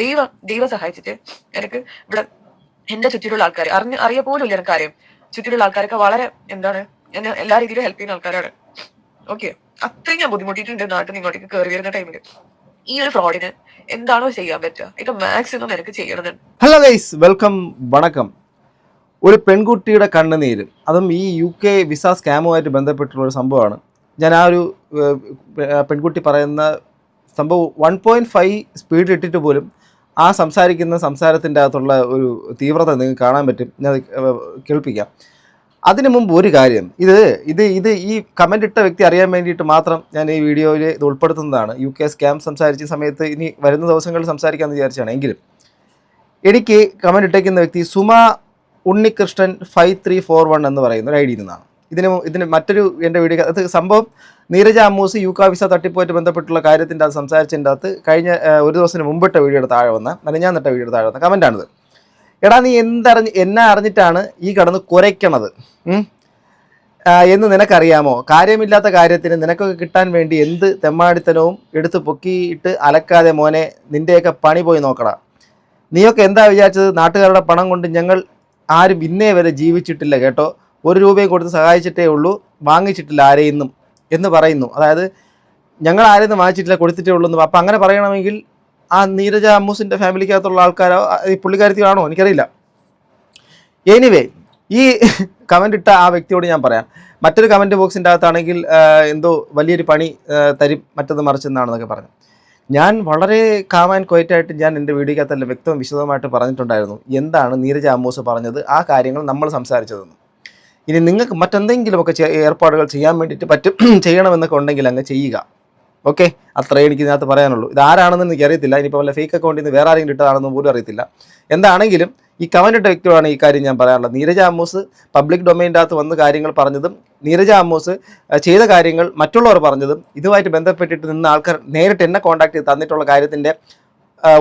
ദൈവം സഹായിച്ചിട്ട് എനിക്ക് ഇവിടെ എന്റെ ചുറ്റിലുള്ള ആൾക്കാർ അറിയ പോലും ഇല്ല എനിക്ക് കാര്യം. ചുറ്റിലുള്ള ആൾക്കാരൊക്കെ വളരെ എന്താണ് എന്നെ എല്ലാ രീതിയിലും ഹെൽപ്പ് ചെയ്യുന്ന ആൾക്കാരാണ്. ഓക്കെ, അത്രയും ഞാൻ ബുദ്ധിമുട്ടിയിട്ടുണ്ട് നാട്ടിൽ നിന്ന് ഇങ്ങോട്ടേക്ക് കയറി വരുന്ന ടൈമിൽ. ഈ ഒരു ഫ്രോഡിന് എന്താണോ ചെയ്യാൻ പറ്റുക ഇത് മാക്സിമം എനിക്ക് ചെയ്യണമെന്ന്. Hello guys, welcome. വണക്കം. ഒരു പെൺകുട്ടിയുടെ കണ്ണുനീര്, അതും ഈ UK വിസ സ്കാമുമായിട്ട് ബന്ധപ്പെട്ടുള്ള ഒരു സംഭവമാണ്. ഞാൻ ആ ഒരു പെൺകുട്ടി പറയുന്ന സംഭവം 1.5 സ്പീഡിൽ ഇട്ടിട്ട് പോലും ആ സംസാരിക്കുന്ന സംസാരത്തിൻ്റെ അകത്തുള്ള ഒരു തീവ്രത നിങ്ങൾക്ക് കാണാൻ പറ്റും. ഞാൻ കേൾപ്പിക്കാം. അതിനു മുമ്പ് ഒരു കാര്യം, ഇത് ഈ കമൻ്റ് ഇട്ട വ്യക്തി അറിയാൻ വേണ്ടിയിട്ട് മാത്രം ഞാൻ ഈ വീഡിയോയിൽ ഇത് ഉൾപ്പെടുത്തുന്നതാണ്. UK സ്കാം സംസാരിച്ച സമയത്ത് ഇനി വരുന്ന ദിവസങ്ങളിൽ സംസാരിക്കാമെന്ന് വിചാരിച്ചാണ്. എങ്കിലും എനിക്ക് കമൻ്റ് ഇട്ടേക്കുന്ന വ്യക്തി സുമ ഉണ്ണികൃഷ്ണൻ 5341 എന്ന് പറയുന്ന ഒരു ID നിന്നാണ്. ഇതിന് മറ്റൊരു എൻ്റെ വീഡിയോ, അത് സംഭവം നീരജ അമ്മൂസ് UK വിസ തട്ടിപ്പുമായിട്ട് ബന്ധപ്പെട്ടുള്ള കാര്യത്തിൻ്റെ അത് സംസാരിച്ചതിൻ്റെ അകത്ത് കഴിഞ്ഞ ഒരു ദിവസത്തിന് മുമ്പിട്ട വീഡിയോയുടെ താഴെ വന്ന മെനഞ്ഞാന്നിട്ട വീഡിയോയുടെ താഴെ വന്ന കമൻ്റാണിത്. എടാ, നീ എന്നെ അറിഞ്ഞിട്ടാണ് ഈ കടന്ന് കുരയ്ക്കണത് എന്ന് നിനക്കറിയാമോ? കാര്യമില്ലാത്ത കാര്യത്തിന് നിനക്കൊക്കെ കിട്ടാൻ വേണ്ടി എന്ത് തെമ്മാടിത്തനവും എടുത്ത് പൊക്കിയിട്ട് അലക്കാതെ മോനെ, നിൻ്റെയൊക്കെ പണി പോയി നോക്കടാ. നീയൊക്കെ എന്താ വിചാരിച്ചത്? നാട്ടുകാരുടെ പണം കൊണ്ട് ഞങ്ങൾ ആരും ഇന്നേ വരെ ജീവിച്ചിട്ടില്ല കേട്ടോ. 1 രൂപയും കൊടുത്ത് സഹായിച്ചിട്ടേ ഉള്ളൂ, വാങ്ങിച്ചിട്ടില്ല ആരെയൊന്നും എന്ന് പറയുന്നു. അതായത് ഞങ്ങൾ ആരെയൊന്നും വാങ്ങിച്ചിട്ടില്ല, കൊടുത്തിട്ടേ ഉള്ളൂ എന്ന്. അപ്പം അങ്ങനെ പറയണമെങ്കിൽ ആ നീരജ അമ്മൂസിൻ്റെ ഫാമിലിക്കകത്തുള്ള ആൾക്കാരോ ഈ പുള്ളിക്കാരത്തിയാണോ എനിക്കറിയില്ല. എനിവേ, ഈ കമൻ്റ് ഇട്ട ആ വ്യക്തിയോട് ഞാൻ പറയാം, മറ്റൊരു കമൻറ്റ് ബോക്സിൻ്റെ അകത്താണെങ്കിൽ എന്തോ വലിയൊരു പണി തരും മറ്റത് മറിച്ചെന്നാണെന്നൊക്കെ പറഞ്ഞു. ഞാൻ വളരെ കാം ആൻഡ് ക്വയറ്റായിട്ട് ഞാൻ എൻ്റെ വീഡിയോക്കകത്തെല്ലാം വ്യക്തവും വിശദമായിട്ട് പറഞ്ഞിട്ടുണ്ടായിരുന്നു എന്താണ് നീരജ അമ്മൂസ് പറഞ്ഞത്, ആ കാര്യങ്ങൾ നമ്മൾ സംസാരിച്ചതെന്ന്. ഇനി നിങ്ങൾക്ക് മറ്റെന്തെങ്കിലുമൊക്കെ ഏർപ്പാടുകൾ ചെയ്യാൻ വേണ്ടിയിട്ട് ചെയ്യണമെന്നൊക്കെ ഉണ്ടെങ്കിൽ അങ്ങ് ചെയ്യുക. ഓക്കെ, അത്രയും എനിക്ക് ഇതിനകത്ത് പറയാനുള്ളൂ. ഇതാരാണെന്ന് എനിക്ക് അറിയത്തില്ല. ഇനിയിപ്പോൾ വല്ല ഫേക്ക് അക്കൗണ്ടിൽ നിന്ന് വേറെ ആരെങ്കിലും ഇട്ടതാണെന്ന് പോലും അറിയത്തില്ല. എന്താണെങ്കിലും ഈ കമൻ്റ് ഇട്ട വ്യക്തിയാണ് ഈ കാര്യം ഞാൻ പറയാനുള്ളത്. നീരജ അമ്മൂസ് പബ്ലിക് ഡൊമൈൻ്റെ അകത്ത് വന്ന് കാര്യങ്ങൾ പറഞ്ഞതും നീരജ അമ്മൂസ് ചെയ്ത കാര്യങ്ങൾ മറ്റുള്ളവർ പറഞ്ഞതും ഇതുമായിട്ട് ബന്ധപ്പെട്ടിട്ട് നിന്ന് ആൾക്കാർ നേരിട്ട് എന്നെ കോൺടാക്ട് ചെയ്ത് തന്നിട്ടുള്ള കാര്യത്തിൻ്റെ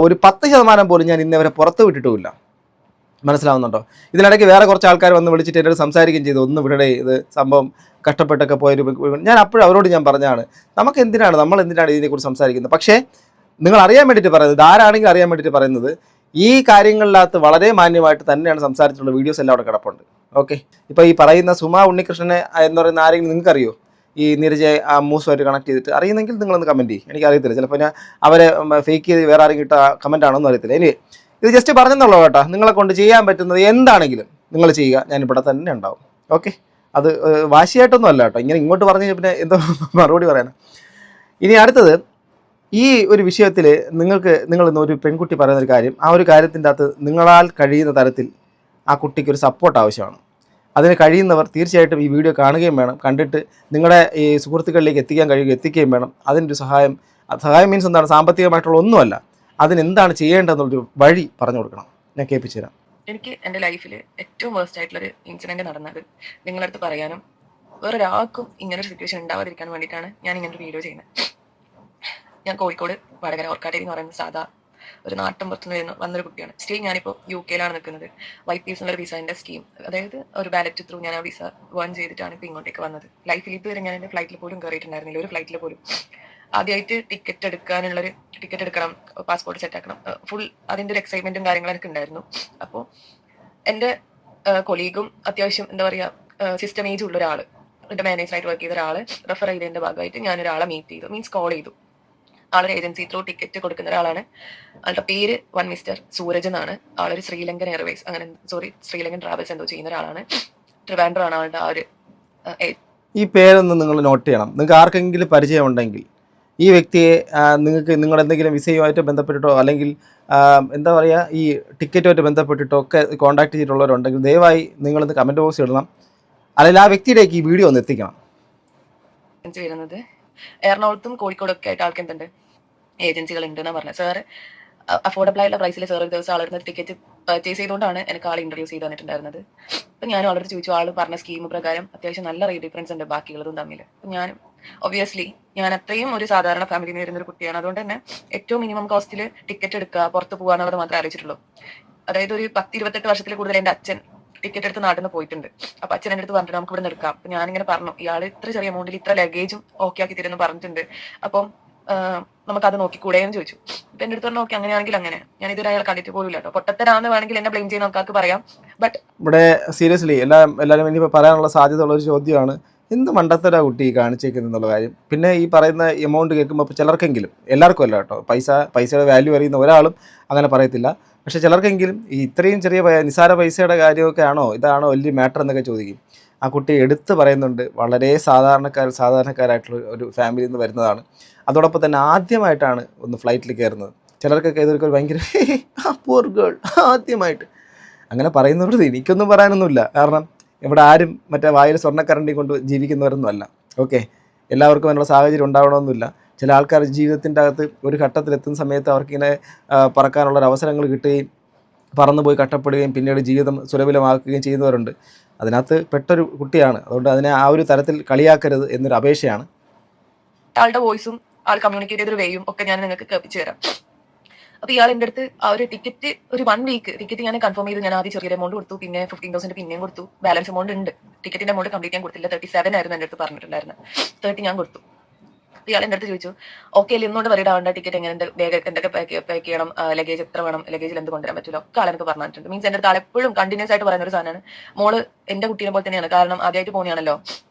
ഒരു 10% പോലും ഞാൻ ഇന്നവരെ പുറത്ത് വിട്ടിട്ടുമില്ല. മനസ്സിലാവുന്നുണ്ടോ? ഇതിനിടയ്ക്ക് വേറെ കുറച്ച് ആൾക്കാർ വന്ന് വിളിച്ചിട്ട് എന്നോട് സംസാരിക്കുകയും ചെയ്തു, ഒന്ന് ഇവിടെ ഇത് സംഭവം കഷ്ടപ്പെട്ടൊക്കെ പോയൊരു. ഞാൻ അപ്പോഴും അവരോട് ഞാൻ പറഞ്ഞാണ്, നമ്മൾ എന്തിനാണ് ഇതിനെക്കുറിച്ച് സംസാരിക്കുന്നത്? പക്ഷേ നിങ്ങൾ അറിയാൻ വേണ്ടിയിട്ട് പറയുന്നത്, ആരാണെങ്കിൽ അറിയാൻ വേണ്ടിയിട്ട് പറയുന്നത്, ഈ കാര്യങ്ങളിനകത്ത് വളരെ മാന്യമായിട്ട് തന്നെയാണ് സംസാരിച്ചിട്ടുള്ള വീഡിയോസ് എല്ലാം അവിടെ കിടപ്പുണ്ട്. ഓക്കെ, ഇപ്പോൾ ഈ പറയുന്ന സുമ ഉണ്ണികൃഷ്ണനെ എന്ന് പറയുന്ന ആരെങ്കിലും നിങ്ങൾക്കറിയോ? ഈ നീരജ അമ്മൂസുമായിട്ട് കണക്ട് ചെയ്തിട്ട് അറിയുന്നെങ്കിൽ നിങ്ങളൊന്ന് കമൻറ്റ് ചെയ്യും. എനിക്കറിയത്തില്ല, ചിലപ്പോൾ ഞാൻ അവരെ ഫേക്ക് ചെയ്ത് വേറെ ആരും കിട്ട കമൻ്റ് ആണോ എന്ന് അറിയത്തില്ല. ഇനി ഇത് ജസ്റ്റ് പറഞ്ഞെന്നുള്ളൂ കേട്ടോ. നിങ്ങളെ കൊണ്ട് ചെയ്യാൻ പറ്റുന്നത് എന്താണെങ്കിലും നിങ്ങൾ ചെയ്യുക, ഞാനിവിടെ തന്നെ ഉണ്ടാവും. ഓക്കെ, അത് വാശിയായിട്ടൊന്നും അല്ല കേട്ടോ. ഇങ്ങനെ ഇങ്ങോട്ട് പറഞ്ഞ് പിന്നെ എന്തോ മറുപടി പറയാനാണ്. ഇനി അടുത്തത്, ഈ ഒരു വിഷയത്തിൽ നിങ്ങൾ ഒരു പെൺകുട്ടി പറയുന്നൊരു കാര്യം, ആ ഒരു കാര്യത്തിൻ്റെ അകത്ത് നിങ്ങളാൽ കഴിയുന്ന തരത്തിൽ ആ കുട്ടിക്ക് ഒരു സപ്പോർട്ട് ആവശ്യമാണ്. അതിന് കഴിയുന്നവർ തീർച്ചയായിട്ടും ഈ വീഡിയോ കാണുകയും വേണം. കണ്ടിട്ട് നിങ്ങളുടെ ഈ സുഹൃത്തുക്കളിലേക്ക് എത്തിക്കുകയും വേണം. അതിനൊരു സഹായം മീൻസ് എന്താണ്? സാമ്പത്തികമായിട്ടുള്ള ഒന്നുമല്ല, അതിനെന്താണ് ചെയ്യേണ്ടതെന്നുള്ളൊരു വഴി പറഞ്ഞു കൊടുക്കണം. ഞാൻ കേൾപ്പിച്ചു തരാം. എനിക്ക് എൻ്റെ ലൈഫിൽ ഏറ്റവും വേസ്റ്റ് ആയിട്ടുള്ളൊരു ഇൻസിഡൻറ്റ് നടന്നത് നിങ്ങളടുത്ത് പറയാനും വേറൊരാൾക്കും ഇങ്ങനൊരു സിറ്റുവേഷൻ ഉണ്ടാവാതിരിക്കാൻ വേണ്ടിയിട്ടാണ് ഞാൻ ഇങ്ങനൊരു വീഡിയോ ചെയ്യുന്നത്. ഞാൻ കോഴിക്കോട് വടകര ഓർക്കാട്ടേരി എന്ന് പറയുന്ന സാധാ ഒരു നാട്ടിൻപുറത്തുനിന്ന് വന്നൊരു കുട്ടിയാണ്. സ്റ്റിൽ ഞാനിപ്പോൾ UK നിൽക്കുന്നത്. YPS എന്നൊരു വിസേൻ്റെ സ്കീം, അതായത് ഒരു ബാലറ്റ് ത്രൂ ഞാൻ ആ വിസ വേൺ ചെയ്തിട്ടാണ് ഇപ്പോൾ ഇങ്ങോട്ടേക്ക് വന്നത്. ലൈഫിൽ ഇതുവരെ ഞാൻ എൻ്റെ ഫ്ലൈറ്റിൽ പോലും കയറിയിട്ടുണ്ടായിരുന്നില്ല, ഒരു ഫ്ലൈറ്റിൽ പോലും. ആദ്യമായിട്ട് ടിക്കറ്റ് എടുക്കണം, പാസ്പോർട്ട് സെറ്റ് ആക്കണം, ഫുൾ അതിൻ്റെ ഒരു എക്സൈറ്റ്മെൻറ്റും കാര്യങ്ങളും എനിക്ക് ഉണ്ടായിരുന്നു. അപ്പോൾ എൻ്റെ കൊളീഗും അത്യാവശ്യം എന്താ പറയുക സിസ്റ്റം ഏജ് ഉള്ള ഒരാൾ, എൻ്റെ മാനേജറായിട്ട് വർക്ക് ചെയ്ത ഒരാൾ റെഫർ ചെയ്തതിൻ്റെ ഭാഗമായിട്ട് ഞാനൊരാളെ മീറ്റ് ചെയ്തു, മീൻസ് കോൾ ചെയ്തു. ആളൊരു ഏജൻസി ത്രൂ ടിക്കറ്റ് കൊടുക്കുന്ന ഒരാളാണ്. ആളുടെ പേര് മിസ്റ്റർ സൂരജ് എന്നാണ്. ആളൊരു ശ്രീലങ്കൻ എയർവേസ് ശ്രീലങ്കൻ ട്രാവൽസ് എന്തോ ചെയ്യുന്ന ഒരാളാണ്. ട്രിവാൻഡ്രം ആണ് ആളുടെ ആ ഒരു. ഈ പേരൊന്ന് നിങ്ങൾ നോട്ട് ചെയ്യണം. നിങ്ങൾക്ക് ആർക്കെങ്കിലും പരിചയം ഉണ്ടെങ്കിൽ ഈ വ്യക്തിയെ നിങ്ങൾ എന്തെങ്കിലും വിസയുമായിട്ട് ബന്ധപ്പെട്ടിട്ടോ അല്ലെങ്കിൽ എന്താ പറയുക ഈ ടിക്കറ്റുമായിട്ട് ബന്ധപ്പെട്ടിട്ടോ ഒക്കെ കോൺടാക്ട് ചെയ്തിട്ടുള്ളവരുണ്ടെങ്കിൽ ദയവായി നിങ്ങളിന്ന് കമൻറ്റ് ബോക്സ് ഇടണം, അല്ലെങ്കിൽ ആ വ്യക്തിയിലേക്ക് ഈ വീഡിയോ ഒന്ന് എത്തിക്കണം. വരുന്നത് എറണാകുളത്തും കോഴിക്കോടൊക്കെ ആയിട്ട് ആൾക്ക് എന്തുണ്ട് ഏജൻസികൾ ഉണ്ട് എന്നാണ് പറഞ്ഞത്. സാറ് അഫോർഡബിൾ ആയിട്ടുള്ള പ്രൈസിൽ സാർ ഒരു ദിവസം ആളുടെ ടിക്കറ്റ് പർച്ചേസ് ചെയ്തുകൊണ്ടാണ് എനിക്ക് ആൾ ഇൻട്രൊഡ്യൂസ് ചെയ്ത് തന്നിട്ടുണ്ടായിരുന്നത്. അപ്പം ഞാൻ ആളോട് ചോദിച്ചു, ആൾ പറഞ്ഞ സ്കീം പ്രകാരം അത്യാവശ്യം നല്ല റേറ്റ് ഡിഫറൻസ് ഉണ്ട് ബാക്കിയുള്ളതും തമ്മിൽ. അപ്പം ഞാൻ ഒബ്വിയസ്ലി ഞാൻ അത്രയും ഒരു സാധാരണ ഫാമിലിയിൽ നിന്ന് വരുന്നൊരു കുട്ടിയാണ്. അതുകൊണ്ട് തന്നെ ഏറ്റവും മിനിമം കോസ്റ്റിൽ ടിക്കറ്റ് എടുക്കുക, പുറത്ത് പോകുക എന്നുള്ളത് മാത്രമേ ആലോചിച്ചിട്ടുള്ളൂ. അതായത് ഒരു 10-28 വർഷത്തിൽ കൂടുതൽ എൻ്റെ അച്ഛൻ ടിക്കറ്റ് എടുത്ത് നാട്ടിൽ നിന്ന് പോയിട്ടുണ്ട്. അപ്പൊ അച്ഛൻ എൻ്റെ അടുത്ത് പറഞ്ഞിട്ട് നമുക്ക് ഇവിടെ നിന്ന് എടുക്കാം. അപ്പൊ ഞാനിങ്ങനെ പറഞ്ഞു, ഇയാൾ ഇത്ര ചെറിയ എമൗണ്ടിൽ ഇത്ര ലഗേജും ഓക്കെ ആക്കി തരുമെന്ന് പറഞ്ഞിട്ടുണ്ട്. അപ്പം നമുക്കത് നോക്കിക്കൂടെ എന്ന് ചോദിച്ചു. ഇപ്പൊ എന്റെ അടുത്ത് പറഞ്ഞു ഓക്കെ അങ്ങനെയാണെങ്കിൽ അങ്ങനെ. ഞാൻ ഇതുവരെ അയാൾ കണ്ടിട്ട് പോലും ഇല്ല കേട്ടോ. പൊട്ടത്തരാന്ന് വേണമെങ്കിൽ എന്നെ ബ്ലെയിം ചെയ്യുന്ന ആൾക്കാർക്ക് പറയാം. ബട്ട് ഇവിടെ സീരിയസ്ലി എല്ലാവരും ഇനിയിപ്പോൾ പറയാനുള്ള സാധ്യത ഉള്ളൊരു ചോദ്യമാണ്, എന്ത് മണ്ടത്തരാ കുട്ടി കാണിച്ചേക്കുന്നുള്ള കാര്യം. പിന്നെ ഈ പറയുന്ന എമൗണ്ട് കേൾക്കുമ്പോൾ ഇപ്പോൾ ചിലർക്കെങ്കിലും, എല്ലാവർക്കും അല്ല കേട്ടോ, പൈസയുടെ വാല്യൂ അറിയുന്ന ഒരാളും അങ്ങനെ പറയത്തില്ല. പക്ഷേ ചിലർക്കെങ്കിലും ഈ ഇത്രയും ചെറിയ നിസാര പൈസയുടെ കാര്യമൊക്കെ ആണോ ഇതാണോ വലിയ മാറ്റർ എന്നൊക്കെ ചോദിക്കും. ആ കുട്ടി എടുത്ത് പറയുന്നുണ്ട് വളരെ സാധാരണക്കാരായിട്ടുള്ള ഒരു ഫാമിലിയിൽ നിന്ന് വരുന്നതാണ്. അതോടൊപ്പം തന്നെ ആദ്യമായിട്ടാണ് ഒന്ന് ഫ്ലൈറ്റിൽ കയറുന്നത്. ചിലർക്കൊക്കെ ഇതൊരു ഭയങ്കര പൂർ ഗേൾ ആദ്യമായിട്ട് അങ്ങനെ പറയുന്നവർക്ക് എനിക്കൊന്നും പറയാനൊന്നുമില്ല. കാരണം ഇവിടെ ആരും മറ്റേ വായിൽ സ്വർണ്ണക്കരണ്ടി കൊണ്ട് ജീവിക്കുന്നവരൊന്നും അല്ല. ഓക്കെ, എല്ലാവർക്കും അതിനുള്ള സാഹചര്യം ഉണ്ടാവണമെന്നില്ല. ചില ആൾക്കാർ ജീവിതത്തിൻ്റെ അകത്ത് ഒരു ഘട്ടത്തിലെത്തുന്ന സമയത്ത് അവർക്കിങ്ങനെ പറക്കാനുള്ളൊരു അവസരങ്ങൾ കിട്ടുകയും പറന്നു പോയി കഷ്ടപ്പെടുകയും പിന്നീട് ജീവിതം സുലഭമാക്കുകയും ചെയ്യുന്നവരുണ്ട്. അതിനകത്ത് പെട്ടൊരു കുട്ടിയാണ്. അതുകൊണ്ട് അതിനെ ആ ഒരു തരത്തിൽ കളിയാക്കരുത് എന്നൊരു അപേക്ഷയാണ്. ആളുടെ വോയിസും ആൾ കമ്മ്യൂണിക്കേറ്റ് ചെയ്തൊരു വേയും ഒക്കെ ഞാൻ നിങ്ങൾക്ക് കേൾപ്പിച്ചു തരാം. അപ്പൊ ഇയാൾ എൻ്റെ അടുത്ത് ആ ഒരു ടിക്കറ്റ് ഒരു 1 വീക്ക് ടിക്കറ്റ് ഞാൻ കൺഫേം ചെയ്ത് ഞാൻ ആദ്യം ചെറിയൊരു എമൗണ്ട് കൊടുത്തു, പിന്നെ 15,000 പിന്നെയും കൊടുത്തു. ബാലൻസ് എമൗണ്ട് ഉണ്ട്, ടിക്കറ്റിന്റെ എമൗണ്ട് കംപ്ലീറ്റ് ഞാൻ കൊടുത്തില്ല. 37 ആയിരുന്നു എൻ്റെ അടുത്ത് പറഞ്ഞിട്ടുണ്ടായിരുന്നത്. 30 ഞാൻ കൊടുത്തു. ഇയാൾ എൻ്റെ അടുത്ത് ചോദിച്ചു ഓക്കെ അല്ലേ ഇന്നുകൊണ്ട് വരിക ആവേണ്ട, ടിക്കറ്റ് എങ്ങനെ ബാഗ് എന്തൊക്കെ പാക്ക് ചെയ്യണം, ലഗേജ് എത്ര വേണം, ലഗേജിൽ എന്ത് കൊണ്ടുവരാൻ പറ്റില്ല ഒക്കെ ആളെനിക്ക് പറഞ്ഞിട്ടുണ്ട്. മീൻസ് എൻ്റെ അടുത്ത് ആളെപ്പോഴും കണ്ടിന്യൂസ് ആയിട്ട് പറയുന്ന ഒരു സാധനമാണ്. മോള് എന്റെ കുട്ടീനെ പോലെ തന്നെയാണ്. കാരണം ആദ്യമായിട്ട് പോകുന്നതാണല്ലോ,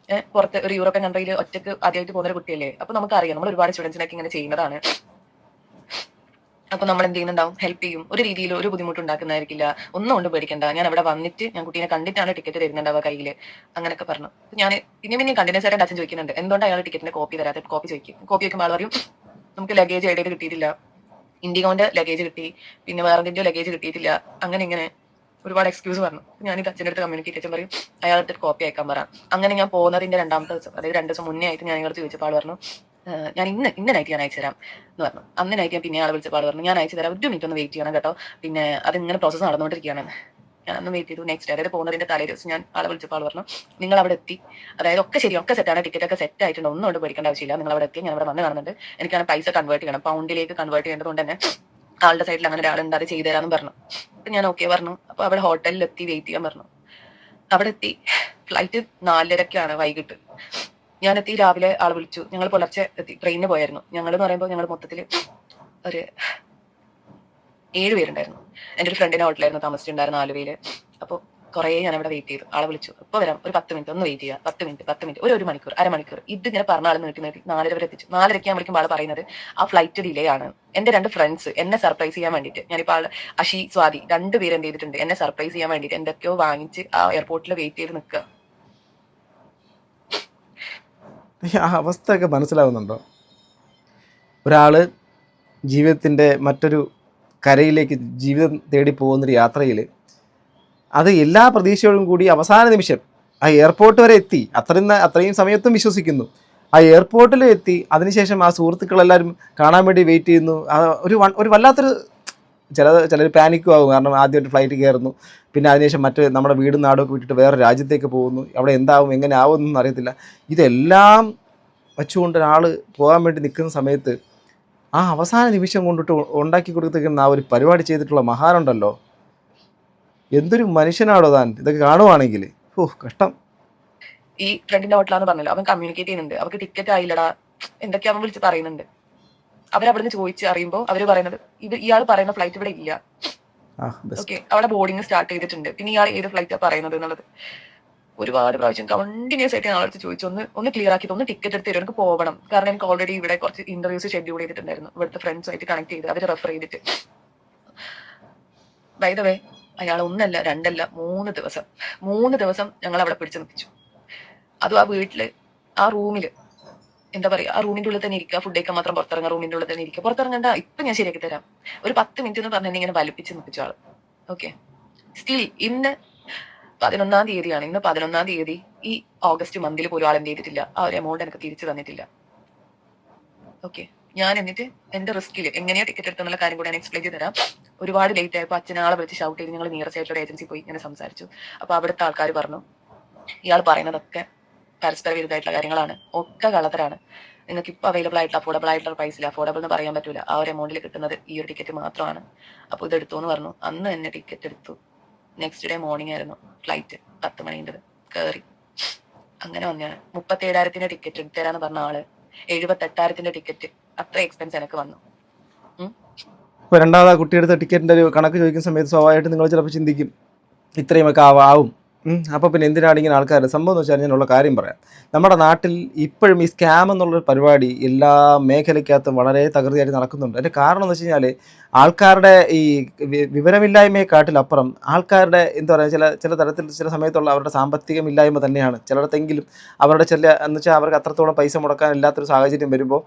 പുറത്ത് ഒരു യൂറോപ്യൻ കൺട്രിയിൽ ഒറ്റക്ക് ആദ്യമായിട്ട് പോകുന്ന ഒരു കുട്ടിയല്ലേ. അപ്പൊ നമുക്കറിയാം നമ്മൾ ഒരുപാട് സ്റ്റുഡൻസിനൊക്കെ ഇങ്ങനെ ചെയ്യുന്നതാണ്. അപ്പൊ നമ്മൾ എന്ത് ചെയ്യുന്നുണ്ടാവും, ഹെൽപ്പ് ചെയ്യും. ഒരു രീതിയിൽ ഒരു ബുദ്ധിമുട്ട് ഉണ്ടാക്കുന്നതായിരിക്കില്ല. ഒന്നും കൊണ്ട് പേടിക്കണ്ട, ഞാൻ അവിടെ വന്നിട്ട് ഞാൻ കുട്ടീനെ കണ്ടിട്ടാണ് ടിക്കറ്റ് തരുന്നുണ്ടാവുക കയ്യിൽ, അങ്ങനെയൊക്കെ പറഞ്ഞു. ഞാൻ പിന്നെ കണ്ടിന്യൂസ് ആയിട്ട് അച്ഛൻ ചോദിക്കുന്നുണ്ട് എന്തുകൊണ്ട് അയാൾ ടിക്കറ്റിന്റെ കോപ്പി തരാതെ. കോപ്പി ചോദിക്കും. കോപ്പി വയ്ക്കുമ്പോൾ ആൾ പറയും നമുക്ക് ലഗേജ് ഇടയിൽ കിട്ടിയിട്ടില്ല, ഇൻഡിഗോന്റെ ലഗേജ് കിട്ടി, പിന്നെ വേറെ എന്തിന്റെയോ ലഗേജ് കിട്ടിയിട്ടില്ല, അങ്ങനെ ഇങ്ങനെ ഒരുപാട് എക്സ്ക്യൂസ് പറഞ്ഞു. ഞാൻ ഇത് അച്ഛൻ്റെ അടുത്ത് കമ്മ്യൂണിക്കേറ്റ് അച്ഛൻ പറയും അയാളുടെ കോപ്പി അയക്കാൻ പറ. അങ്ങനെ ഞാൻ പോകുന്നതിന്റെ 2ാമത്തെ ദിവസം, അതായത് 2 ദിവസം മുന്നേ ആയിട്ട് ഞാൻ നിങ്ങളോട് ചോദിച്ചപ്പോൾ ആൾ പറഞ്ഞു ഞാൻ ഇന്ന് നൈറ്റ് ഞാൻ അയച്ചു തരാം എന്ന് പറഞ്ഞു. അന്ന് നൈറ്റ് ഞാൻ പിന്നെ ആൾ വിളിച്ചപ്പോൾ പറഞ്ഞു ഞാൻ അയച്ചു തരാം, 1 മിനിറ്റ് ഒന്ന് വെയിറ്റ് ചെയ്യണം കേട്ടോ, പിന്നെ അതിങ്ങനെ പ്രോസസ്സ് നടന്നുകൊണ്ടിരിക്കുകയാണ്. ഞാൻ അന്ന് വെയിറ്റ് ചെയ്തു. നെക്സ്റ്റ് അതായത് പോകുന്നതിന്റെ തലേ ദിവസം ഞാൻ ആളെ വിളിച്ചപ്പോൾ പറഞ്ഞു നിങ്ങൾ അവിടെ എത്തി, അതായത് ഒക്കെ ശരി, ഒക്കെ സെറ്റാണ്, ടിക്കറ്റ് ഒക്കെ സെറ്റ് ആയിട്ടുണ്ട്, ഒന്നും കൊണ്ട് പേടിക്കേണ്ട ആവശ്യമില്ല, നിങ്ങൾ അവിടെ എത്തി, ഞാൻ അവിടെ വന്ന് കാണുന്നുണ്ട്, എനിക്കാണ് പൈസ കൺവേർട്ട് ചെയ്യണം, പൗണ്ടിലേക്ക് കൺവേർട്ട് ചെയ്യേണ്ടതുകൊണ്ട് തന്നെ ആളുടെ സൈഡിൽ അങ്ങനെ ഒരാളുണ്ട്, അത് ചെയ്തു തരാമെന്ന് പറഞ്ഞു. അപ്പൊ ഞാൻ ഓക്കെ പറഞ്ഞു. അപ്പൊ അവിടെ ഹോട്ടലിൽ എത്തി വെയിറ്റ് ചെയ്യാൻ പറഞ്ഞു. അവിടെ എത്തി. ഫ്ലൈറ്റ് 4:30 വൈകിട്ട്. ഞാൻ എത്തി, രാവിലെ ആൾ വിളിച്ചു. ഞങ്ങൾ പുലർച്ചെ എത്തി, ട്രെയിനിന് പോയായിരുന്നു. ഞങ്ങൾ എന്ന് പറയുമ്പോൾ ഞങ്ങൾ മൊത്തത്തിൽ ഒരു 7 പേരുണ്ടായിരുന്നു. എൻ്റെ ഒരു ഫ്രണ്ടിന്റെ ഹോട്ടലായിരുന്നു താമസിച്ചിട്ടുണ്ടായിരുന്നു ആലുവയിൽ. അപ്പോൾ കുറേ ഞാൻ അവിടെ വെയിറ്റ് ചെയ്തു. ആളെ വിളിച്ചു, ഇപ്പോൾ വരാം, ഒരു 10 മിനിറ്റ് ഒന്ന് വെയിറ്റ് ചെയ്യുക, 10 മിനിറ്റ്, ഒരു മണിക്കൂർ, അരമണിക്കൂർ, ഇതിങ്ങനെ പറഞ്ഞ ആൾ നീട്ടി 4:30 വരെ എത്തിച്ചു. 4:30 ഞാൻ വിളിക്കുമ്പോൾ ആൾ പറയുന്നത് ആ ഫ്ലൈറ്റ് ഡിലേ ആണ്. എൻ്റെ 2 ഫ്രണ്ട്സ് എന്നെ സർപ്രൈസ് ചെയ്യാൻ വേണ്ടിയിട്ട്, ഞാനിപ്പോൾ ആൾ അഷി സ്വാതി 2 പേര് എന്ത് ചെയ്തിട്ടുണ്ട്, എന്നെ സർപ്രൈസ് ചെയ്യാൻ വേണ്ടിയിട്ട് എന്തൊക്കെയോ വാങ്ങിച്ച് ആ എയർപോർട്ടിൽ വെയിറ്റ് ചെയ്ത് നിൽക്കുക. ആ അവസ്ഥയൊക്കെ മനസ്സിലാവുന്നുണ്ടോ? ഒരാൾ ജീവിതത്തിൻ്റെ മറ്റൊരു കരയിലേക്ക് ജീവിതം തേടി പോകുന്നൊരു യാത്രയിൽ അത് എല്ലാ പ്രതീക്ഷയോടും കൂടി അവസാന നിമിഷം ആ എയർപോർട്ട് വരെ എത്തി, അത്രയും സമയത്തും വിശ്വസിക്കുന്നു. ആ എയർപോർട്ടിൽ എത്തി, അതിനുശേഷം ആ സുഹൃത്തുക്കളെല്ലാവരും കാണാൻ വേണ്ടി വെയിറ്റ് ചെയ്യുന്നു. ഒരു വല്ലാത്തൊരു ചിലർ പാനിക്കും ആകും. കാരണം ആദ്യമായിട്ട് ഫ്ലൈറ്റ് കയറുന്നു, പിന്നെ അതിനുശേഷം നമ്മുടെ വീടും നാടൊക്കെ വിട്ടിട്ട് വേറെ രാജ്യത്തേക്ക് പോകുന്നു. അവിടെ എന്താവും എങ്ങനെ ആവുമെന്നൊന്നും അറിയത്തില്ല. ഇതെല്ലാം വച്ചുകൊണ്ട് ഒരാൾ പോകാൻ വേണ്ടി നിൽക്കുന്ന സമയത്ത് ആ അവസാന നിമിഷം കൊണ്ടിട്ട് ഉണ്ടാക്കി കൊടുത്തിരിക്കുന്ന ആ ഒരു പരിപാടി ചെയ്തിട്ടുള്ള മഹാനുണ്ടല്ലോ, എന്തൊരു മനുഷ്യനാണോ താൻ. ഇതൊക്കെ കാണുവാണെങ്കിൽ കഷ്ടം. ഈ ഫ്രണ്ടിന്റെ ഹോട്ടലാന്ന് പറഞ്ഞല്ലോ, അവൻ കമ്മ്യൂണിക്കേറ്റ് ചെയ്യുന്നുണ്ട്. അവർക്ക് ടിക്കറ്റ് ആയില്ലടാ എന്തൊക്കെയാ അവൻ വിളിച്ച് പറയുന്നുണ്ട്. അവരവിടുന്ന് ചോദിച്ച് അറിയുമ്പോൾ അവര് പറയുന്നത് ഇയാൾ പറയുന്ന ഫ്ലൈറ്റ് ഇവിടെ ഇല്ല. ഓക്കെ, അവിടെ ബോർഡിങ് സ്റ്റാർട്ട് ചെയ്തിട്ടുണ്ട്. പിന്നെ ഇയാൾ ഏത് ഫ്ലൈറ്റാ പറയുന്നത് എന്നുള്ളത് ഒരുപാട് പ്രാവശ്യം കണ്ടിന്യൂസ് ആയിട്ട് ഞാൻ അടുത്ത് ചോദിച്ചു, ഒന്ന് ക്ലിയർ ആക്കിയിട്ട് ഒന്ന് ടിക്കറ്റ് എടുത്ത് തരും, എനിക്ക് പോകണം. കാരണം എനിക്ക് ഓൾറെഡി ഇവിടെ കുറച്ച് ഇന്റർവ്യൂസ് ഷെഡ്യൂൾ ചെയ്തിട്ടുണ്ടായിരുന്നു, ഇവിടുത്തെ ഫ്രണ്ട്സുമായിട്ട് കണക്ട് ചെയ്ത് അവർ റെഫർ ചെയ്തിട്ട്. ബൈ ദ വേ അയാൾ 1 അല്ല 2 അല്ല 3 ദിവസം ഞങ്ങൾ അവിടെ പിടിച്ചു നിർത്തിച്ചു. അതും ആ വീട്ടില് ആ റൂമില് എന്താ പറയാ, ആ റൂമിന്റെ ഉള്ളിൽ തന്നെ ഇരിക്കുക, ഫുഡ് കഴിക്കാൻ മാത്രം പുറത്തിറങ്ങാം, റൂമിന്റെ ഉള്ളിൽ തന്നെ ഇരിക്കുക. പുറത്തിറങ്ങണ്ട, ഇപ്പൊ ഞാൻ ശരിയാക്കി തരാം, ഒരു 10 മിനിറ്റ് എന്ന് പറഞ്ഞാൽ ഇങ്ങനെ വലിപ്പിച്ച് നിൽപ്പിച്ചു ആള്. ഓക്കെ, സ്റ്റിൽ ഇന്ന് 11-ാം തീയതിയാണ്. ഇന്ന് 11-ാം തീയതി ഈ ഓഗസ്റ്റ് മന്തിൽ പോലും ആൾ എന്ത് ചെയ്തിട്ടില്ല, ആ ഒരു എമൗണ്ട് എനിക്ക് തിരിച്ചു തന്നിട്ടില്ല. ഓക്കെ, ഞാൻ എന്നിട്ട് എന്റെ റിസ്കിൽ എങ്ങനെയാ ടിക്കറ്റ് എടുത്തെന്നുള്ള കാര്യം കൂടെ ഞാൻ എക്സ്പ്ലെയിൻ ചെയ്ത് തരാം. ഒരുപാട് ലേറ്റ് ആയപ്പോൾ അച്ഛനാളെ വിളിച്ച് ഷൗട്ട് ചെയ്ത് ഞങ്ങൾ നിയറസ്റ്റ് ആയിട്ടുള്ള ഏജൻസി പോയി ഇങ്ങനെ സംസാരിച്ചു. അപ്പൊ അവിടുത്തെ ആൾക്കാർ പറഞ്ഞു ഇയാൾ പറയുന്നതൊക്കെ പരസ്പര വിരുദ്ധമായിട്ടുള്ള കാര്യങ്ങളാണ്, ഒക്കെ കള്ളത്തരാണ്. നിങ്ങൾക്ക് ഇപ്പോൾ അവൈലബിൾ ആയിട്ടുള്ള അഫോർഡബിൾ ആയിട്ടുള്ള പ്രൈസിൽ, അഫോർഡബിൾ എന്ന് പറയാൻ പറ്റൂല, ആ ഒരു എമൗണ്ടിൽ കിട്ടുന്നത് ഈ ഒരു ടിക്കറ്റ് മാത്രമാണ്. അപ്പോൾ ഇത് എടുത്തു എന്ന് പറഞ്ഞു. അന്ന് തന്നെ ടിക്കറ്റ് എടുത്തു. നെക്സ്റ്റ് ഡേ മോർണിംഗ് ആയിരുന്നു ഫ്ലൈറ്റ്, 10 മണിൻ്റെ കയറി. അങ്ങനെ വന്നെയാണ്. 37,000 ടിക്കറ്റ് എടുത്തരാന്ന് പറഞ്ഞ ആള് 78,000 ടിക്കറ്റ് അത്ര എക്സ്പെൻസ് എനിക്ക് വന്നു. ഇപ്പോൾ രണ്ടാമത് ആ കുട്ടിയെടുത്ത ടിക്കറ്റിൻ്റെ ഒരു കണക്ക് ചോദിക്കുന്ന സമയത്ത് സ്വാഭാവികമായിട്ട് നിങ്ങൾ ചിലപ്പോൾ ചിന്തിക്കും ഇത്രയുമൊക്കെ ആവും. അപ്പോൾ പിന്നെ എന്തിനാണ് ഇങ്ങനെ ആൾക്കാർ സംഭവം എന്ന് വെച്ചാൽ ഞാനുള്ള കാര്യം പറയാം. നമ്മുടെ നാട്ടിൽ ഇപ്പോഴും ഈ സ്കാം എന്നുള്ളൊരു പരിപാടി എല്ലാ മേഖലയ്ക്കകത്തും വളരെ തകൃതിയായിട്ട് നടക്കുന്നുണ്ട്. അതിൻ്റെ കാരണം എന്ന് വെച്ച് കഴിഞ്ഞാൽ ആൾക്കാരുടെ ഈ വിവരമില്ലായ്മയെക്കാട്ടിലപ്പുറം ആൾക്കാരുടെ എന്താ പറയുക ചില തരത്തിൽ ചില സമയത്തുള്ള അവരുടെ സാമ്പത്തികമില്ലായ്മ തന്നെയാണ്. ചിലയിടത്തെങ്കിലും അവരുടെ എന്ന് വെച്ചാൽ അവർക്ക് അത്രത്തോളം പൈസ മുടക്കാനില്ലാത്തൊരു സാഹചര്യം വരുമ്പോൾ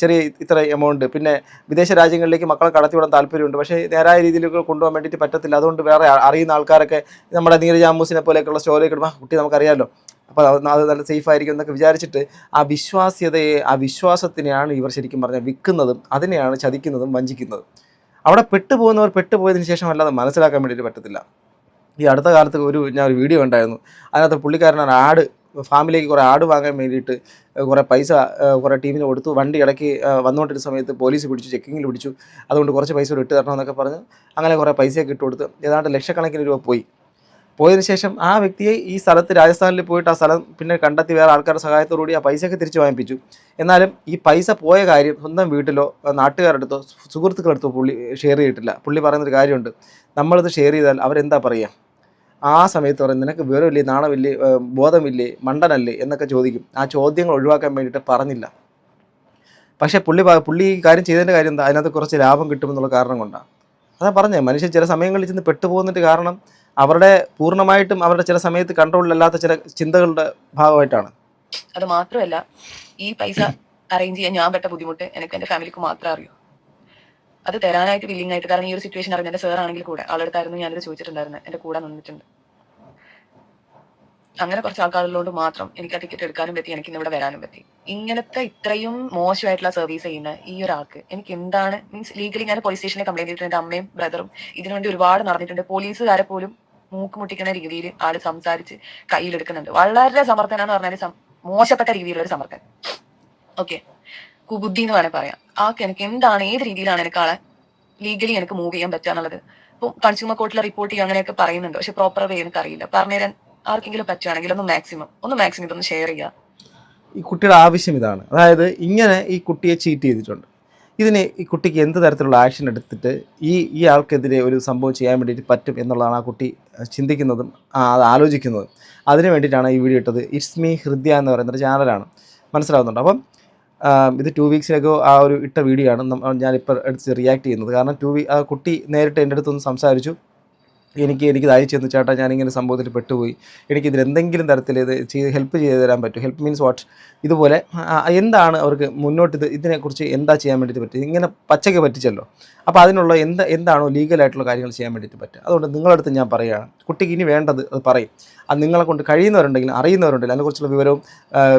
ചെറിയ ഇത്ര എമൗണ്ട്, പിന്നെ വിദേശ രാജ്യങ്ങളിലേക്ക് മക്കളെ കടത്തിവിടാൻ താല്പര്യമുണ്ട്, പക്ഷേ നേരായ രീതിയിലൊക്കെ കൊണ്ടുപോകാൻ വേണ്ടിയിട്ട് പറ്റത്തില്ല. അതുകൊണ്ട് വേറെ അറിയുന്ന ആൾക്കാരൊക്കെ നമ്മുടെ നീരജ് ആമൂസിനെ പോലെയൊക്കെയുള്ള സ്റ്റോറിയൊക്കെ ഇടുമ്പോൾ കുട്ടി നമുക്കറിയാമല്ലോ, അപ്പോൾ അത് നല്ല സേഫ് ആയിരിക്കും എന്നൊക്കെ വിചാരിച്ചിട്ട് ആ വിശ്വാസത്തിനെയാണ് ഇവർ ശരിക്കും പറഞ്ഞാൽ വിൽക്കുന്നതും അതിനെയാണ് ചതിക്കുന്നതും വഞ്ചിക്കുന്നതും. അവിടെ പെട്ടുപോകുന്നവർ പെട്ടുപോയതിന് ശേഷം അല്ലാതെ മനസ്സിലാക്കാൻ വേണ്ടിയിട്ട് പറ്റത്തില്ല. ഈ അടുത്ത കാലത്ത് ഞാൻ ഒരു വീഡിയോ ഉണ്ടായിരുന്നു. അതിനകത്ത് പുള്ളിക്കാരനാണ് ഫാമിലേക്ക് കുറേ ആട് വാങ്ങാൻ വേണ്ടിയിട്ട് കുറേ പൈസ കുറേ ടീമിന് കൊടുത്തു. വണ്ടി ഇടയ്ക്ക് വന്നുകൊണ്ടിരുന്ന സമയത്ത് പോലീസ് പിടിച്ചു, ചെക്കിങ്ങിൽ പിടിച്ചു. അതുകൊണ്ട് കുറച്ച് പൈസ ഇട്ട് തരണമെന്നൊക്കെ പറഞ്ഞ് അങ്ങനെ കുറേ പൈസയൊക്കെ ഇട്ട് കൊടുത്ത് ഏതാണ്ട് ലക്ഷക്കണക്കിന് രൂപ പോയതിന് ശേഷം ആ വ്യക്തിയെ ഈ സ്ഥലത്ത് രാജസ്ഥാനിൽ പോയിട്ട് ആ സ്ഥലം പിന്നെ കണ്ടെത്തി വേറെ ആൾക്കാരുടെ സഹായത്തോടുകൂടി ആ പൈസയൊക്കെ തിരിച്ചു വാങ്ങിപ്പിച്ചു. എന്നാലും ഈ പൈസ പോയ കാര്യം സ്വന്തം വീട്ടിലോ നാട്ടുകാരുടെ അടുത്തോ സുഹൃത്തുക്കളടുത്തോ പുള്ളി ഷെയർ ചെയ്തിട്ടില്ല. പുള്ളി പറയുന്നൊരു കാര്യമുണ്ട്, നമ്മളിത് ഷെയർ ചെയ്താൽ അവരെന്താ പറയുക, ആ സമയത്ത് പറയും നിനക്ക് വിവരമില്ലേ, നാണമില്ലേ, ബോധമില്ലേ, മണ്ടനല്ലേ എന്നൊക്കെ ചോദിക്കും. ആ ചോദ്യങ്ങൾ ഒഴിവാക്കാൻ വേണ്ടിയിട്ട് പറഞ്ഞില്ല. പക്ഷേ പുള്ളി ഈ കാര്യം ചെയ്തതിൻ്റെ കാര്യം എന്താ, അതിനകത്ത് കുറച്ച് ലാഭം കിട്ടുമെന്നുള്ള കാരണം കൊണ്ടാണ്. അതാ പറഞ്ഞത്, മനുഷ്യൻ ചില സമയങ്ങളിൽ ചെന്ന് പെട്ടുപോകുന്നതിൻ്റെ കാരണം അവരുടെ പൂർണ്ണമായിട്ടും അവരുടെ ചില സമയത്ത് കൺട്രോളിലല്ലാത്ത ചില ചിന്തകളുടെ ഭാഗമായിട്ടാണ്. അത് മാത്രമല്ല, ഈ പൈസ അറേഞ്ച് ചെയ്യാൻ ഞാൻ പെട്ട ബുദ്ധിമുട്ട് എനിക്ക് എൻ്റെ ഫാമിലിക്ക് മാത്രമേ അറിയൂ. അത് തരാനായിട്ട് വില്ലിംഗ് ആയിട്ട്, കാരണം ഈ ഒരു സിറ്റുവേഷൻ അറിഞ്ഞ എൻ്റെ സാർ ആണെങ്കിൽ കൂടെ ആളെടുത്തായിരുന്നു ഞാനിത് ചോദിച്ചിട്ടുണ്ടായിരുന്നത്, എൻ്റെ കൂടെ നിന്നിട്ടുണ്ട്. അങ്ങനെ കുറച്ച് ആൾക്കാരിലോണ്ട് മാത്രം എനിക്ക് ആ ടിക്കറ്റ് എടുക്കാനും പറ്റി, എനിക്ക് ഇവിടെ വരാനും പറ്റി. ഇങ്ങനത്തെ ഇത്രയും മോശമായിട്ടുള്ള സർവീസ് ചെയ്യുന്ന ഈ ഒരാൾക്ക് എനിക്ക് എന്താണ് മീൻസ് ലീഗലി ഞാൻ പോലീസ് സ്റ്റേഷനിൽ കംപ്ലൈന്റ് ചെയ്തിട്ടുണ്ട്. എൻ്റെ അമ്മയും ബ്രദറും ഇതിനുവേണ്ടി ഒരുപാട് നടന്നിട്ടുണ്ട്. പോലീസുകാരെ പോലും മൂക്ക് മുട്ടിക്കുന്ന രീതിയിൽ ആള് സംസാരിച്ച് കയ്യിലെടുക്കുന്നുണ്ട്. വളരെ സമർത്ഥനാന്ന് പറഞ്ഞാൽ മോശപ്പെട്ട രീതിയിലുള്ള ഒരു സമർത്ഥൻ. ഓക്കെ, കുബുദ്ധി എന്ന് വേണേൽ പറയാം. എനിക്ക് എന്താണ് ഏത് രീതിയിലാണ് എനിക്ക് ആളെ ലീഗലി എനിക്ക് മൂവ് ചെയ്യാൻ പറ്റുക എന്നുള്ളത്. ഇപ്പം കൺസ്യൂമർ കോർട്ടിൽ റിപ്പോർട്ട് ചെയ്യുക അങ്ങനെയൊക്കെ പറയുന്നുണ്ട്, പക്ഷെ പ്രോപ്പർ വേ എനിക്ക് അറിയില്ല. പറഞ്ഞുതരാൻ ആർക്കെങ്കിലും പറ്റുകയാണെങ്കിൽ ഒന്ന് മാക്സിമം ഇതൊന്ന് ഷെയർ ചെയ്യുക. ഈ കുട്ടിയുടെ ആവശ്യം ഇതാണ്. അതായത് ഇങ്ങനെ ഈ കുട്ടിയെ ചീറ്റ് ചെയ്തിട്ടുണ്ട്. ഈ കുട്ടിക്ക് എന്ത് തരത്തിലുള്ള ആക്ഷൻ എടുത്തിട്ട് ഈ ആൾക്കെതിരെ ഒരു സംഭവം ചെയ്യാൻ വേണ്ടിയിട്ട് പറ്റും എന്നുള്ളതാണ് ആ കുട്ടി ചിന്തിക്കുന്നതും അത് ആലോചിക്കുന്നതും. അതിന് വേണ്ടിയിട്ടാണ് ഈ വീഡിയോ ഇട്ടത്. ഇറ്റ്സ് മീ ഹൃദ്യ എന്ന് പറയുന്നൊരു ചാനലാണ്, മനസ്സിലാവുന്നുണ്ട്. അപ്പം ഇത് 2 വീക്സിലേക്കോ ആ ഒരു ഇട്ട വീഡിയോ ആണ് ഞാനിപ്പോൾ എടുത്ത് റിയാക്ട് ചെയ്യുന്നത്. കാരണം ആ കുട്ടി നേരിട്ട് എൻ്റെ അടുത്തൊന്ന് സംസാരിച്ചു. എനിക്ക് അയച്ചു തന്നു, ചേട്ടാ ഞാനിങ്ങനെ സംഭവത്തിൽ പെട്ടുപോയി, എനിക്കിതിൽ എന്തെങ്കിലും തരത്തിൽ ഇത് ഹെൽപ്പ് ചെയ്ത് തരാൻ പറ്റും. ഹെൽപ്പ് മീൻസ് വാട്ട്, ഇതുപോലെ എന്താണ് അവർക്ക് മുന്നോട്ട് ഇതിനെക്കുറിച്ച് എന്താ ചെയ്യാൻ വേണ്ടിയിട്ട് പറ്റും. ഇങ്ങനെ പച്ചയ്ക്ക് പറ്റിച്ചല്ലോ, അപ്പോൾ അതിനുള്ള എന്താണോ ലീഗലായിട്ടുള്ള കാര്യങ്ങൾ ചെയ്യാൻ വേണ്ടിയിട്ട് പറ്റുക. അതുകൊണ്ട് നിങ്ങളടുത്ത് ഞാൻ പറയുകയാണ്, കുട്ടിക്ക് ഇനി വേണ്ടത് അത് പറയും. അത് നിങ്ങളെ കൊണ്ട് കഴിയുന്നവരുണ്ടെങ്കിലും അറിയുന്നവരുണ്ടെങ്കിലും അതിനെക്കുറിച്ചുള്ള വിവരവും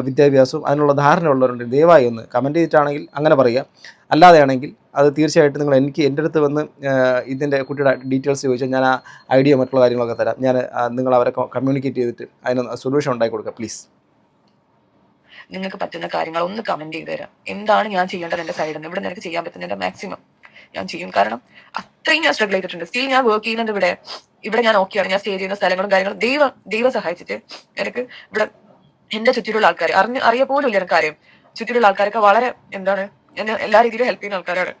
വിദ്യാഭ്യാസവും അതിനുള്ള ധാരണയുള്ളവരുണ്ടെങ്കിൽ ദയവായി ഒന്ന് കമൻറ്റ് ചെയ്തിട്ടാണെങ്കിൽ അങ്ങനെ പറയുക. അല്ലാതെയാണെങ്കിൽ അത് തീർച്ചയായിട്ടും നിങ്ങൾ എൻ്റെ അടുത്ത് വന്ന് ഇതിൻ്റെ കുട്ടിയുടെ ഡീറ്റെയിൽസ് ചോദിച്ചാൽ ഞാൻ ആ ഐഡിയ മറ്റുള്ള കാര്യങ്ങളൊക്കെ തരാം. ഞാൻ നിങ്ങൾ അവരെ കമ്മ്യൂണിക്കേറ്റ് ചെയ്തിട്ട് അതിന് സൊല്യൂഷൻ ഉണ്ടാക്കി കൊടുക്കുക പ്ലീസ്. നിങ്ങൾക്ക് പറ്റുന്ന കാര്യങ്ങൾ ഒന്ന് കമന്റ് ചെയ്ത് തരാം. എന്താണ് ഞാൻ ചെയ്യേണ്ടത് എൻ്റെ സൈഡിൽ നിന്ന്, ഇവിടെ നിനക്ക് ചെയ്യാൻ പറ്റുന്നതിന്റെ മാക്സിമം ഞാൻ ചെയ്യും. കാരണം അത്രയും ഞാൻ സ്ട്രഗിൾ ചെയ്തിട്ടുണ്ട്. സ്റ്റിൽ ഞാൻ വർക്ക് ചെയ്യുന്നത് ഇവിടെ ഞാൻ ഓക്കെയാണ്. ഞാൻ സ്റ്റേ ചെയ്യുന്ന സ്ഥലങ്ങളും കാര്യങ്ങളും ദൈവം സഹായിച്ചിട്ട് എനിക്ക് ഇവിടെ എന്റെ ചുറ്റിലുള്ള ആൾക്കാർ അറിയ പോലും ഇല്ല എനിക്ക് കാര്യം. ചുറ്റിലുള്ള ആൾക്കാരൊക്കെ വളരെ എന്താണ് എന്നെ എല്ലാ രീതിയിലും ഹെൽപ്പ് ചെയ്യുന്ന ആൾക്കാരാണ്.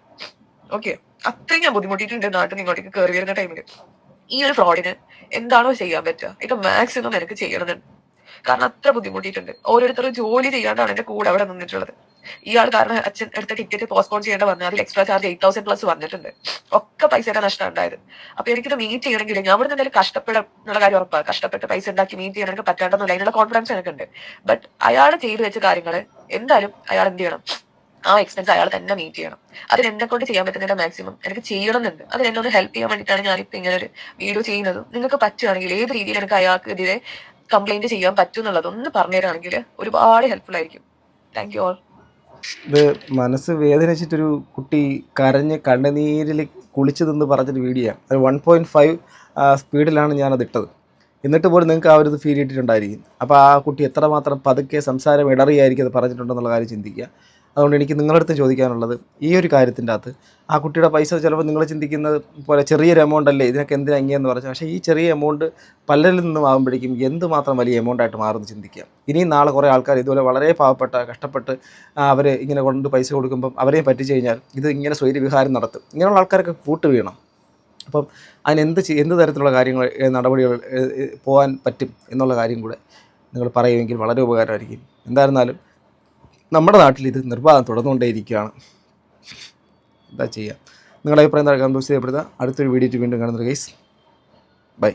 ഓക്കെ, അത്രയും ഞാൻ ബുദ്ധിമുട്ടിയിട്ടുണ്ട് നാട്ടിൽ നിന്ന് ഇങ്ങോട്ടേക്ക് കയറി വരുന്ന ടൈമിൽ. ഈ ഒരു ഫ്രോഡിന് എന്താണോ ചെയ്യാൻ പറ്റുക ഇത് മാക്സിമം എനിക്ക് ചെയ്യണമെന്നുണ്ട്. കാരണം അത്ര ബുദ്ധിമുട്ടിയിട്ടുണ്ട്. ഓരോരുത്തരും ജോലി ചെയ്യാണ്ടാണ് എന്റെ കൂടെ അവിടെ നിന്നിട്ടുള്ളത്. ഇയാൾ കാരണം അച്ഛൻ എടുത്ത ടിക്കറ്റ് പോസ്റ്റ്പോൺ ചെയ്യേണ്ട വന്നു. അതിൽ എക്സ്ട്രാ ചാർജ് 8,000+ വന്നിട്ടുണ്ട്. ഒക്കെ പൈസയുടെ നഷ്ടം ഉണ്ടായത്. അപ്പൊ എനിക്കിത് മീറ്റ് ചെയ്യണമെങ്കിൽ ഞാൻ ഇവിടെ എന്തായാലും കഷ്ടപ്പെടാനുള്ള കാര്യം ഉറപ്പാണ്. കഷ്ടപ്പെട്ട് പൈസ ഉണ്ടാക്കി മീറ്റ് ചെയ്യാൻ എനിക്ക് പറ്റാണ്ടെന്നുള്ള അതിനുള്ള കോൺഫിഡൻസ് എനിക്കുണ്ട്. ബട്ട് അയാൾ ചെയ്തു വെച്ച കാര്യങ്ങൾ എന്തായാലും അയാൾ എന്ത് ചെയ്യണം, ആ എക്സ്പെൻസ് അയാൾ തന്നെ മീറ്റ് ചെയ്യണം. അതിന് എന്നെ കൊണ്ട് ചെയ്യാൻ പറ്റുന്നതിന്റെ മാക്സിമം എനിക്ക് ചെയ്യണമെന്നുണ്ട്. അതിന് എന്നെ ഒന്ന് ഹെൽപ്പ് ചെയ്യാൻ വേണ്ടിയിട്ടാണ് ഞാനിപ്പോൾ ഇങ്ങനെ ഒരു വീഡിയോ ചെയ്യുന്നത്. നിങ്ങൾക്ക് പറ്റുകയാണെങ്കിൽ ഏത് രീതിയിൽ എനിക്ക് അയാൾക്ക് എതിരെ കംപ്ലൈന്റ് ചെയ്യാൻ പറ്റും എന്നുള്ളത് ഒന്ന് പറഞ്ഞുതരാണെങ്കിൽ ഒരുപാട് ഹെൽപ്ഫുൾ ആയിരിക്കും. Thank you all. ഇത് മനസ്സ് വേദനിച്ചിട്ടൊരു കുട്ടി കരഞ്ഞ് കണ്ണുനീരിൽ കുളിച്ചതെന്ന് പറഞ്ഞൊരു വീഡിയോ. അത് 1.5 സ്പീഡിലാണ് ഞാനത് ഇട്ടത്. എന്നിട്ട് പോലും നിങ്ങൾക്ക് ആ ഒരു ഇത് ഫീൽ ചെയ്തിട്ടുണ്ടായിരിക്കും. അപ്പോൾ ആ കുട്ടി എത്രമാത്രം പതുക്കെ സംസാരം ഇടറിയായിരിക്കും അത് പറഞ്ഞിട്ടുണ്ടെന്നുള്ള കാര്യം ചിന്തിക്കുക. അതുകൊണ്ട് എനിക്ക് നിങ്ങളുടെ അടുത്ത് ചോദിക്കാനുള്ളത് ഈ ഒരു കാര്യത്തിൻ്റെ അകത്ത് ആ കുട്ടിയുടെ പൈസ ചിലപ്പോൾ നിങ്ങൾ ചിന്തിക്കുന്നത് പോലെ ചെറിയൊരു എമൗണ്ട് അല്ലേ ഇതിനൊക്കെ എന്തിനാ ഇങ്ങനെയെന്ന് പറഞ്ഞു. പക്ഷേ ഈ ചെറിയ എമൗണ്ട് പലരിൽ നിന്നും ആകുമ്പോഴേക്കും എന്തുമാത്രം വലിയ എമൗണ്ടായിട്ട് മാറുമെന്ന് ചിന്തിക്കുക. ഇനിയും നാളെ കുറേ ആൾക്കാർ ഇതുപോലെ വളരെ പാവപ്പെട്ട കഷ്ടപ്പെട്ട് അവർ ഇങ്ങനെ കൊണ്ട് പൈസ കൊടുക്കുമ്പം അവരെയും പറ്റിച്ച് കഴിഞ്ഞാൽ ഇത് ഇങ്ങനെ സ്വൈര്യവിഹാരം നടത്തും. ഇങ്ങനെയുള്ള ആൾക്കാരൊക്കെ കൂട്ട് വീണം. അപ്പം എന്ത് തരത്തിലുള്ള കാര്യങ്ങൾ നടപടികൾ പോകാൻ പറ്റും എന്നുള്ള കാര്യം കൂടെ നിങ്ങൾ പറയുമെങ്കിൽ വളരെ ഉപകാരമായിരിക്കും. എന്തായിരുന്നാലും നമ്മുടെ നാട്ടിൽ ഇത് നിർബാധം തുടർന്നുകൊണ്ടേയിരിക്കുകയാണ്. എന്താ ചെയ്യുക? നിങ്ങളുടെ അഭിപ്രായം കമന്റ് ബോക്സിൽ രേഖപ്പെടുത്തുക. അടുത്തൊരു വീഡിയോ വീണ്ടും കാണുന്നത് ഗൈസ്. ബൈ.